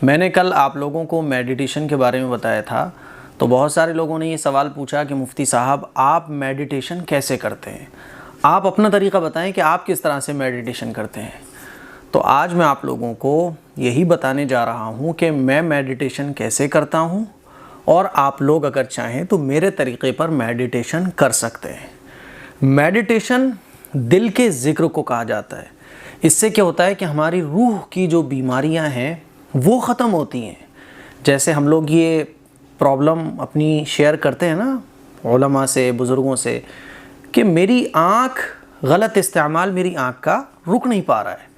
मैंने कल आप लोगों को मेडिटेशन के बारे में बताया था, तो बहुत सारे लोगों ने ये सवाल पूछा कि मुफ्ती साहब आप मेडिटेशन कैसे करते हैं, आप अपना तरीक़ा बताएं कि आप किस तरह से मेडिटेशन करते हैं। तो आज मैं आप लोगों को यही बताने जा रहा हूँ कि मैं मेडिटेशन कैसे करता हूँ और आप लोग अगर चाहें तो मेरे तरीक़े पर मेडिटेशन कर सकते हैं। मेडिटेशन दिल के ज़िक्र को कहा जाता है। इससे क्या होता है कि हमारी रूह की जो बीमारियां हैं वो ख़त्म होती हैं। जैसे हम लोग ये प्रॉब्लम अपनी शेयर करते हैं ना उलमा से, बुज़ुर्गों से, कि मेरी आँख गलत इस्तेमाल मेरी आँख का रुक नहीं पा रहा है,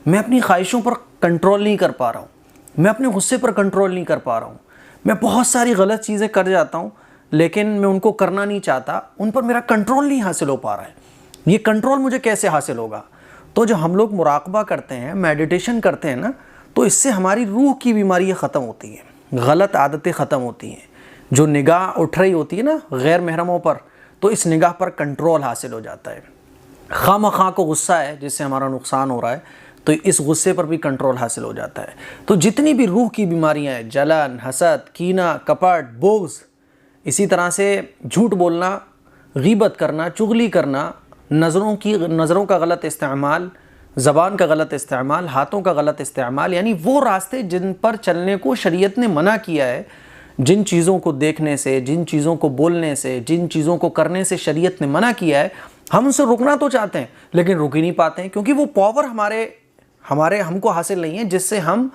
मैं अपनी ख्वाहिशों पर कंट्रोल नहीं कर पा रहा हूँ, मैं अपने गुस्से पर कंट्रोल नहीं कर पा रहा हूँ, मैं बहुत सारी गलत चीज़ें कर जाता हूँ लेकिन मैं उनको करना नहीं चाहता, उन पर मेरा कंट्रोल नहीं हासिल हो पा रहा है। ये कंट्रोल मुझे कैसे हासिल होगा? तो जो हम लोग मुराकबा करते हैं, मेडिटेशन करते हैं ना, तो इससे हमारी रूह की बीमारियाँ ख़त्म होती हैं, गलत आदतें ख़त्म होती हैं। जो निगाह उठ रही होती है ना गैर महरमों पर, तो इस निगाह पर कंट्रोल हासिल हो जाता है। खामखा को गुस्सा है जिससे हमारा नुकसान हो रहा है, तो इस गुस्से पर भी कंट्रोल हासिल हो जाता है। तो जितनी भी रूह की बीमारियाँ हैं, जलन, हसद, कीना, कपट, बोझ, इसी तरह से झूठ बोलना, गीबत करना, चुगली करना, नज़रों का गलत इस्तेमाल, ज़बान का गलत इस्तेमाल, हाथों का गलत इस्तेमाल, यानी वो रास्ते जिन पर चलने को शरीयत ने मना किया है, जिन चीज़ों को देखने से, जिन चीज़ों को बोलने से, जिन चीज़ों को करने से शरीयत ने मना किया है, हम उनसे रुकना तो चाहते हैं लेकिन रुक ही नहीं पाते हैं, क्योंकि वो पावर हमारे हमको हासिल नहीं है जिससे हम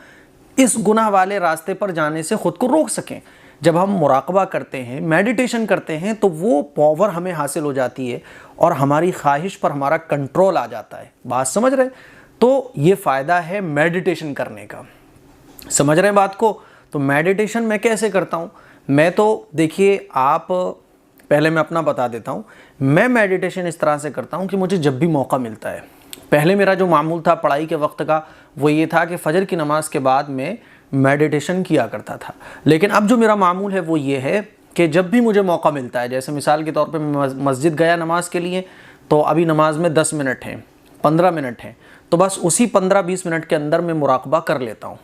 इस गुनाह वाले रास्ते पर जाने से ख़ुद को रोक सकें। जब हम मुराकबा करते हैं, मेडिटेशन करते हैं, तो वो पावर हमें हासिल हो जाती है और हमारी ख्वाहिश पर हमारा कंट्रोल आ जाता है। बात समझ रहे हैं? तो ये फ़ायदा है मेडिटेशन करने का। समझ रहे हैं बात को? तो मेडिटेशन मैं कैसे करता हूँ? मैं तो देखिए, आप पहले मैं अपना बता देता हूँ। मैं मेडिटेशन इस तरह से करता हूँ कि मुझे जब भी मौका मिलता है, पहले मेरा जो मामूल था पढ़ाई के वक्त का वो ये था कि फ़जर की नमाज़ के बाद में मेडिटेशन किया करता था। लेकिन अब जो मेरा मामूल है वो ये है कि जब भी मुझे मौका मिलता है, जैसे मिसाल के तौर पे मैं मस्जिद गया नमाज़ के लिए, तो अभी नमाज़ में 10 मिनट हैं, 15 मिनट हैं, तो बस उसी 15-20 मिनट के अंदर मैं मुराकबा कर लेता हूँ।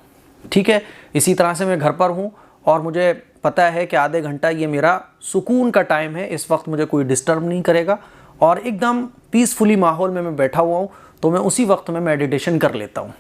ठीक है। इसी तरह से मैं घर पर हूँ और मुझे पता है कि आधे घंटा ये मेरा सुकून का टाइम है, इस वक्त मुझे कोई डिस्टर्ब नहीं करेगा और एकदम पीसफुली माहौल में मैं बैठा हुआ हूँ, तो मैं उसी वक्त में मेडिटेशन कर लेता हूँ।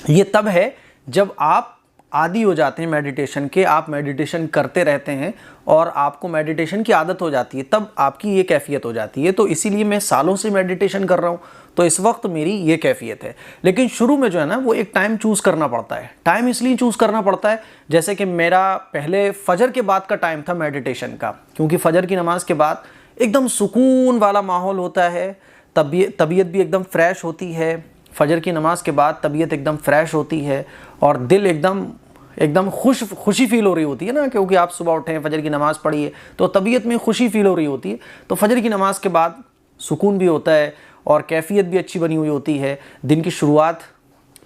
ये तब है जब आप आदी हो जाते हैं मेडिटेशन के, आप मेडिटेशन करते रहते हैं और आपको मेडिटेशन की आदत हो जाती है, तब आपकी ये कैफ़ियत हो जाती है। तो इसीलिए मैं सालों से मेडिटेशन कर रहा हूँ, तो इस वक्त मेरी ये कैफ़ियत है। लेकिन शुरू में जो है ना, वो एक टाइम चूज़ करना पड़ता है। टाइम इसलिए चूज़ करना पड़ता है, जैसे कि मेरा पहले फ़जर के बाद का टाइम था मेडिटेशन का, क्योंकि फ़जर की नमाज़ के बाद एकदम सुकून वाला माहौल होता है, तबीयत भी एकदम फ्रेश होती है। फ़जर की नमाज़ के बाद तबीयत एकदम फ्रेश होती है और दिल एकदम खुशी फ़ील हो रही होती है ना, क्योंकि आप सुबह उठे, फ़जर की नमाज़ पढ़ी है, तो तबीयत में खुशी फ़ील हो रही होती है। तो फ़जर की नमाज़ के बाद सुकून भी होता है और कैफ़ियत भी अच्छी बनी हुई होती है। दिन की शुरुआत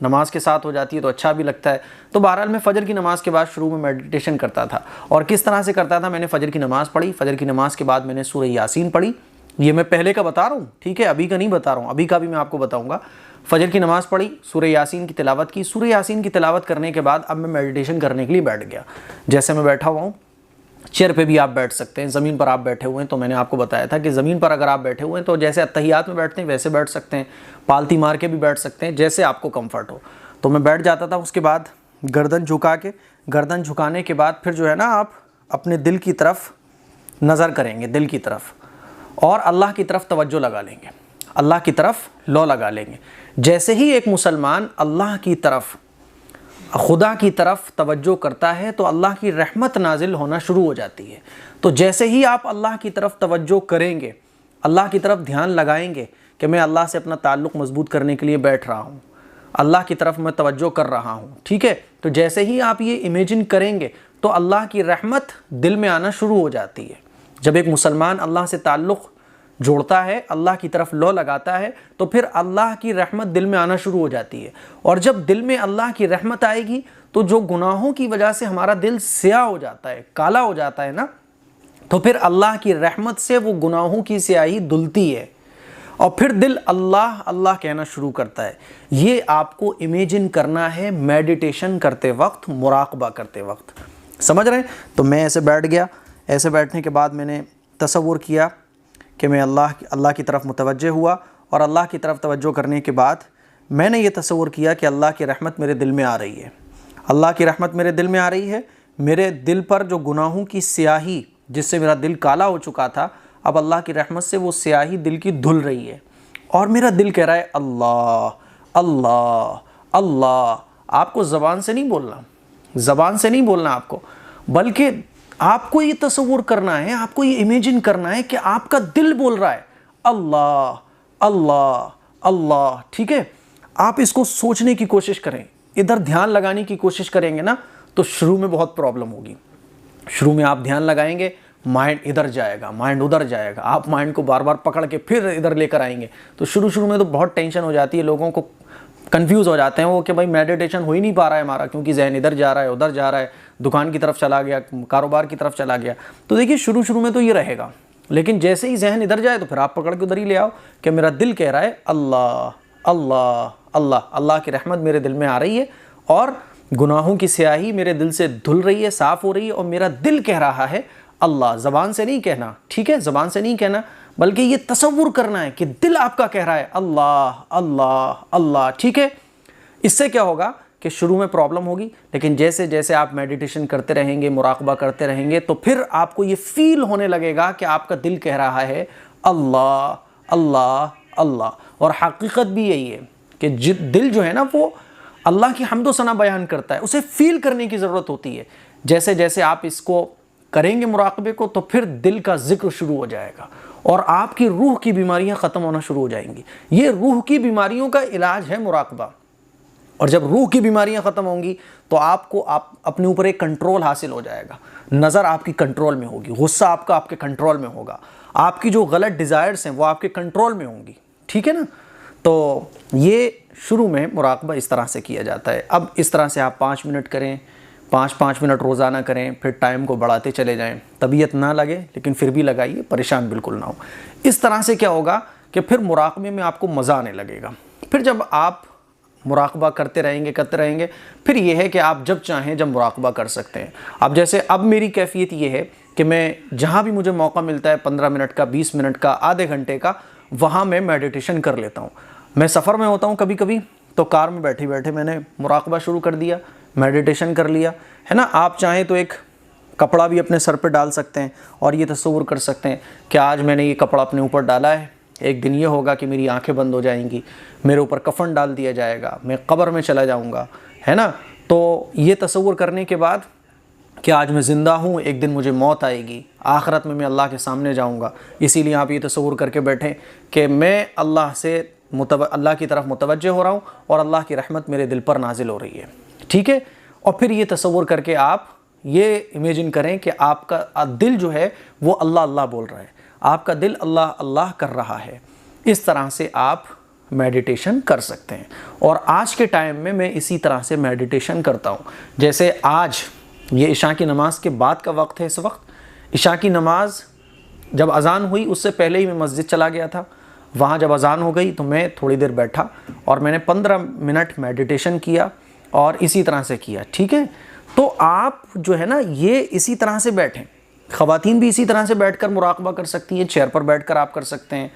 नमाज़ के साथ हो जाती है तो अच्छा भी लगता है। तो बहरहाल मैं फ़जर की नमाज़ के बाद शुरू में मेडिटेशन करता था। और किस तरह से करता था? मैंने फ़जर की नमाज़ पढ़ी, फ़जर की नमाज़ के बाद मैंने सूरह यासीन पढ़ी। ये मैं पहले का बता रहा हूँ, ठीक है, अभी का नहीं बता रहा हूँ, अभी का भी मैं आपको बताऊँगा। फ़जर की नमाज़ पढ़ी, सूरह यासीन की तिलावत की। सूरह यासीन की तिलावत करने के बाद अब मैं मेडिटेशन करने के लिए बैठ गया। जैसे मैं बैठा हुआ हूँ, चेयर पे भी आप बैठ सकते हैं, ज़मीन पर आप बैठे हुए हैं, तो मैंने आपको बताया था कि ज़मीन पर अगर आप बैठे हुए हैं तो जैसे अत्तहियात में बैठते हैं वैसे बैठ सकते हैं, पालती मार के भी बैठ सकते हैं, जैसे आपको कम्फ़र्ट हो। तो मैं बैठ जाता था। उसके बाद गर्दन गर्दन झुकाने के बाद फिर जो है ना, आप अपने दिल की तरफ नज़र करेंगे, दिल की तरफ, और अल्लाह की तरफ तवज्जो लगा लेंगे, अल्लाह की तरफ लो लगा लेंगे। जैसे ही एक मुसलमान अल्लाह की तरफ, खुदा की तरफ तवज्जो करता है तो अल्लाह की रहमत नाजिल होना शुरू हो जाती है। तो जैसे ही आप अल्लाह की तरफ तवज्जो करेंगे, अल्लाह की तरफ ध्यान लगाएंगे कि मैं अल्लाह से अपना ताल्लुक़ मजबूत करने के लिए बैठ रहा हूँ, अल्लाह की तरफ मैं तवज्जो कर रहा हूँ, ठीक है, तो जैसे ही आप ये इमेजिन करेंगे तो अल्लाह की रहमत दिल में आना शुरू हो जाती है। जब एक मुसलमान अल्लाह से ताल्लुक़ जोड़ता है, अल्लाह की तरफ लो लगाता है, तो फिर अल्लाह की रहमत दिल में आना शुरू हो जाती है। और जब दिल में अल्लाह की रहमत आएगी तो जो गुनाहों की वजह से हमारा दिल स्याह हो जाता है, काला हो जाता है ना, तो फिर अल्लाह की रहमत से वो गुनाहों की स्याही धुलती है और फिर दिल अल्लाह अल्लाह कहना शुरू करता है। ये आपको इमेजिन करना है मेडिटेशन करते वक्त, मुराकबा करते वक्त, समझ रहे हैं? तो मैं ऐसे बैठ गया, ऐसे बैठने के बाद मैंने तसव्वुर किया कि मैं अल्लाह की तरफ मुतवज्जे हुआ, और अल्लाह की तरफ तवज्जो करने के बाद मैंने ये तसव्वुर किया कि अल्लाह की रहमत मेरे दिल में आ रही है, अल्लाह की रहमत मेरे दिल में आ रही है। मेरे दिल पर जो गुनाहों की स्याही जिससे मेरा दिल काला हो चुका था, अब अल्लाह की रहमत से वो स्याही दिल की धुल रही है, और मेरा दिल कह रहा है अल्लाह अल्लाह अल्लाह। आपको ज़बान से नहीं बोलना, ज़बान से नहीं बोलना आपको, बल्कि आपको ये तसव्वुर करना है, आपको ये इमेजिन करना है कि आपका दिल बोल रहा है अल्लाह अल्लाह अल्लाह। ठीक है, आप इसको सोचने की कोशिश करें, इधर ध्यान लगाने की कोशिश करेंगे ना, तो शुरू में बहुत प्रॉब्लम होगी। शुरू में आप ध्यान लगाएंगे, माइंड इधर जाएगा, माइंड उधर जाएगा, आप माइंड को बार बार पकड़ के फिर इधर लेकर आएंगे, तो शुरू में तो बहुत टेंशन हो जाती है, लोगों को कंफ्यूज हो जाते हैं वो कि भाई मेडिटेशन हो ही नहीं पा रहा है हमारा, क्योंकि जहन इधर जा रहा है, उधर जा रहा है, दुकान की तरफ चला गया, कारोबार की तरफ चला गया। तो देखिए शुरू में तो ये रहेगा, लेकिन जैसे ही जहन इधर जाए तो फिर आप पकड़ के उधर ही ले आओ कि मेरा दिल कह रहा है अल्लाह अल्लाह अल्लाह, अल्लाह की रहमत मेरे दिल में आ रही है, और गुनाहों की स्याही मेरे दिल से धुल रही है, साफ़ हो रही है, और मेरा दिल कह रहा है अल्लाह। ज़बान से नहीं कहना, ठीक है, ज़बान से नहीं कहना, बल्कि ये तसव्वुर करना है कि दिल आपका कह रहा है अल्लाह अल्लाह अल्लाह। ठीक है, इससे क्या होगा कि शुरू में प्रॉब्लम होगी, लेकिन जैसे जैसे आप मेडिटेशन करते रहेंगे, मुराकबा करते रहेंगे, तो फिर आपको ये फील होने लगेगा कि आपका दिल कह रहा है अल्लाह अल्लाह अल्लाह। और हकीकत भी यही है कि दिल जो है ना वो अल्लाह की हम्दो सना बयान करता है, उसे फील करने की ज़रूरत होती है। जैसे जैसे आप इसको करेंगे मुराकबे को, तो फिर दिल का जिक्र शुरू हो जाएगा, और आपकी रूह की बीमारियां ख़त्म होना शुरू हो जाएंगी। ये रूह की बीमारियों का इलाज है मुराकबा, और जब रूह की बीमारियां ख़त्म होंगी तो आपको अपने ऊपर एक कंट्रोल हासिल हो जाएगा, नज़र आपकी कंट्रोल में होगी, गुस्सा आपका आपके कंट्रोल में होगा, आपकी जो गलत डिज़ायर्स हैं वो आपके कंट्रोल में होंगी। ठीक है ना? तो ये शुरू में मुराकबा इस तरह से किया जाता है। अब इस तरह से आप 5 मिनट करें, 5-5 मिनट रोज़ाना करें, फिर टाइम को बढ़ाते चले जाएं। तबीयत ना लगे लेकिन फिर भी लगाइए, परेशान बिल्कुल ना हो। इस तरह से क्या होगा कि फिर मुराकबे में आपको मज़ा आने लगेगा। फिर जब आप मुराकबा करते रहेंगे, फिर यह है कि आप जब चाहें जब मुराकबा कर सकते हैं। अब जैसे अब मेरी कैफियत ये है कि मैं जहाँ भी मुझे मौका मिलता है, 15 मिनट का, 20 मिनट का, आधे घंटे का, वहाँ मैं मेडिटेशन कर लेता हूँ। मैं सफ़र में होता हूँ कभी कभी, तो कार में बैठे बैठे मैंने मुराकबा शुरू कर दिया, मेडिटेशन कर लिया, है ना। आप चाहें तो एक कपड़ा भी अपने सर पे डाल सकते हैं और ये तस्वुर कर सकते हैं कि आज मैंने ये कपड़ा अपने ऊपर डाला है, एक दिन ये होगा कि मेरी आंखें बंद हो जाएंगी, मेरे ऊपर कफन डाल दिया जाएगा, मैं कब्र में चला जाऊंगा, है ना। तो ये तस्वुर करने के बाद कि आज मैं ज़िंदा हूँ, एक दिन मुझे मौत आएगी, आखिरत में मैं अल्लाह के सामने जाऊँगा, इसीलिए आप ये तस्वुर करके बैठें कि मैं अल्लाह की तरफ मुतवज्जे हो रहा हूँ और अल्लाह की रहमत मेरे दिल पर नाजिल हो रही है। ठीक है, और फिर ये तस्वुर करके आप ये इमेजिन करें कि आपका दिल जो है वो अल्लाह अल्लाह बोल रहा है, आपका दिल अल्लाह अल्लाह कर रहा है। इस तरह से आप मेडिटेशन कर सकते हैं। और आज के टाइम में मैं इसी तरह से मेडिटेशन करता हूँ। जैसे आज ये इशा की नमाज के बाद का वक्त है, इस वक्त इशा की नमाज जब अज़ान हुई उससे पहले ही मैं मस्जिद चला गया था। वहाँ जब अज़ान हो गई तो मैं थोड़ी देर बैठा और मैंने 15 मिनट मेडिटेशन किया और इसी तरह से किया। ठीक है, तो आप जो है ना ये इसी तरह से बैठें, ख़वातीन भी इसी तरह से बैठकर मुराकबा कर सकती हैं, चेयर पर बैठकर आप कर सकते हैं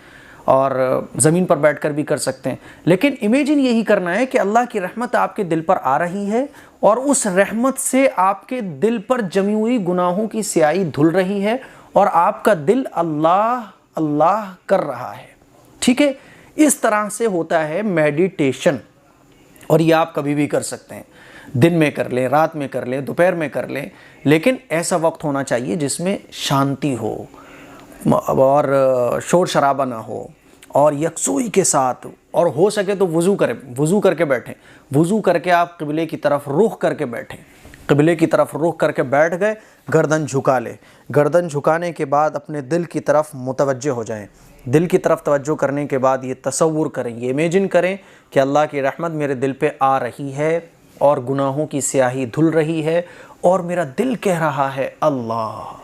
और ज़मीन पर बैठकर भी कर सकते हैं। लेकिन इमेजिन यही करना है कि अल्लाह की रहमत आपके दिल पर आ रही है और उस रहमत से आपके दिल पर जमी हुई गुनाहों की स्याही धुल रही है और आपका दिल अल्लाह अल्लाह कर रहा है। ठीक है, इस तरह से होता है मेडिटेशन। और ये आप कभी भी कर सकते हैं, दिन में कर लें, रात में कर लें, दोपहर में कर लें, लेकिन ऐसा वक्त होना चाहिए जिसमें शांति हो और शोर शराबा ना हो और यकसुई के साथ, और हो सके तो वज़ू करें, वज़ू करके बैठें। वज़ू करके आप क़िबले की तरफ रुख करके बैठें, क़िबले की तरफ रुख करके बैठ गए, गर्दन झुका लें। गर्दन झुकाने के बाद अपने दिल की तरफ मुतवज्जे हो जाएं। दिल की तरफ तवज्जो करने के बाद ये तसव्वुर करें, ये इमेजिन करें कि अल्लाह की रहमत मेरे दिल पे आ रही है और गुनाहों की स्याही धुल रही है और मेरा दिल कह रहा है अल्लाह।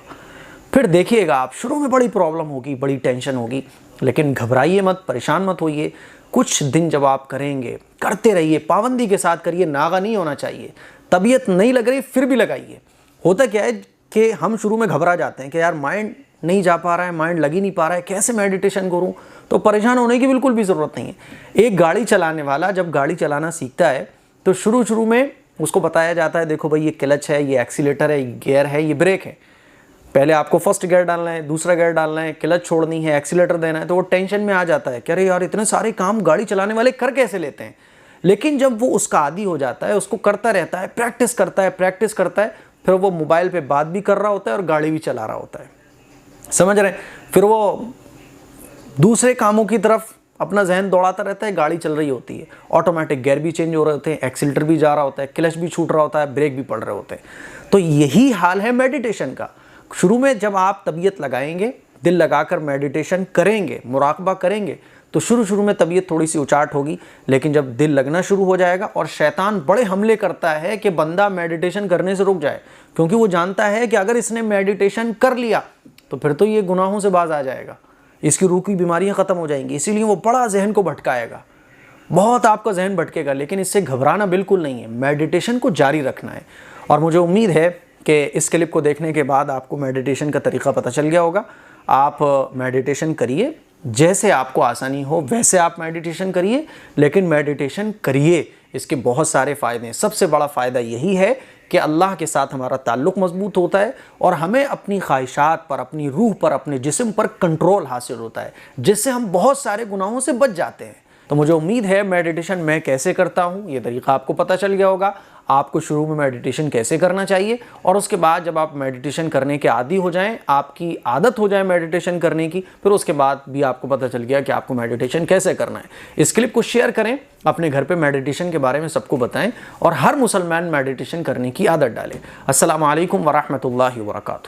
फिर देखिएगा आप शुरू में बड़ी प्रॉब्लम होगी, बड़ी टेंशन होगी, लेकिन घबराइए मत, परेशान मत होइए। कुछ दिन जब आप करेंगे, करते रहिए, पाबंदी के साथ करिए, नागा नहीं होना चाहिए। तबीयत नहीं लग रही फिर भी लगाइए। होता क्या है कि हम शुरू में घबरा जाते हैं कि यार माइंड नहीं जा पा रहा है, माइंड लग ही नहीं पा रहा है, कैसे मेडिटेशन करूं। तो परेशान होने की बिल्कुल भी ज़रूरत नहीं है। एक गाड़ी चलाने वाला जब गाड़ी चलाना सीखता है तो शुरू में उसको बताया जाता है, देखो भाई ये क्लच है, ये एक्सीलेटर है, ये गियर है, ये ब्रेक है। पहले आपको फर्स्ट गियर डालना है, दूसरा गियर डालना है, क्लच छोड़नी है, एक्सीलेटर देना है। तो वो टेंशन में आ जाता है कि अरे यार इतने सारे काम गाड़ी चलाने वाले कर कैसे लेते हैं। लेकिन जब वो उसका आदी हो जाता है, उसको करता रहता है, प्रैक्टिस करता है, फिर वो मोबाइल पे बात भी कर रहा होता है और गाड़ी भी चला रहा होता है, समझ रहे हैं। फिर वो दूसरे कामों की तरफ अपना जहन दौड़ाता रहता है, गाड़ी चल रही होती है, ऑटोमेटिक गियर भी चेंज हो रहे होते हैं, एक्सीलेटर भी जा रहा होता है, क्लच भी छूट रहा होता है, ब्रेक भी पड़ रहे होते हैं। तो यही हाल है मेडिटेशन का। शुरू में जब आप तबीयत लगाएंगे, दिल लगाकर मेडिटेशन करेंगे, मुराकबा करेंगे, तो शुरू में तबीयत थोड़ी सी उचाट होगी, लेकिन जब दिल लगना शुरू हो जाएगा और शैतान बड़े हमले करता है कि बंदा मेडिटेशन करने से रुक जाए, क्योंकि वो जानता है कि अगर इसने मेडिटेशन कर लिया तो फिर तो ये गुनाहों से बाज आ जाएगा, इसकी रूह की बीमारियां ख़त्म हो जाएंगी। इसीलिए वो बड़ा जहन को भटकाएगा, बहुत आपका जहन भटकेगा, लेकिन इससे घबराना बिल्कुल नहीं है, मेडिटेशन को जारी रखना है। और मुझे उम्मीद है कि इस क्लिप को देखने के बाद आपको मेडिटेशन का तरीका पता चल गया होगा। आप मेडिटेशन करिए, जैसे आपको आसानी हो वैसे आप मेडिटेशन करिए, लेकिन मेडिटेशन करिए, इसके बहुत सारे फ़ायदे हैं। सबसे बड़ा फ़ायदा यही है कि अल्लाह के साथ हमारा ताल्लुक़ मजबूत होता है और हमें अपनी ख्वाहिशात पर, अपनी रूह पर, अपने जिस्म पर कंट्रोल हासिल होता है, जिससे हम बहुत सारे गुनाहों से बच जाते हैं। तो मुझे उम्मीद है मेडिटेशन मैं कैसे करता हूँ ये तरीका आपको पता चल गया होगा। आपको शुरू में मेडिटेशन कैसे करना चाहिए और उसके बाद जब आप मेडिटेशन करने के आदी हो जाएं, आपकी आदत हो जाए मेडिटेशन करने की, फिर उसके बाद भी आपको पता चल गया कि आपको मेडिटेशन कैसे करना है। इस क्लिप को शेयर करें, अपने घर पे मेडिटेशन के बारे में सबको बताएं और हर मुसलमान मेडिटेशन करने की आदत डालें। अस्सलामु अलैकुम वरहमतुल्लाहि वबरकातुहू।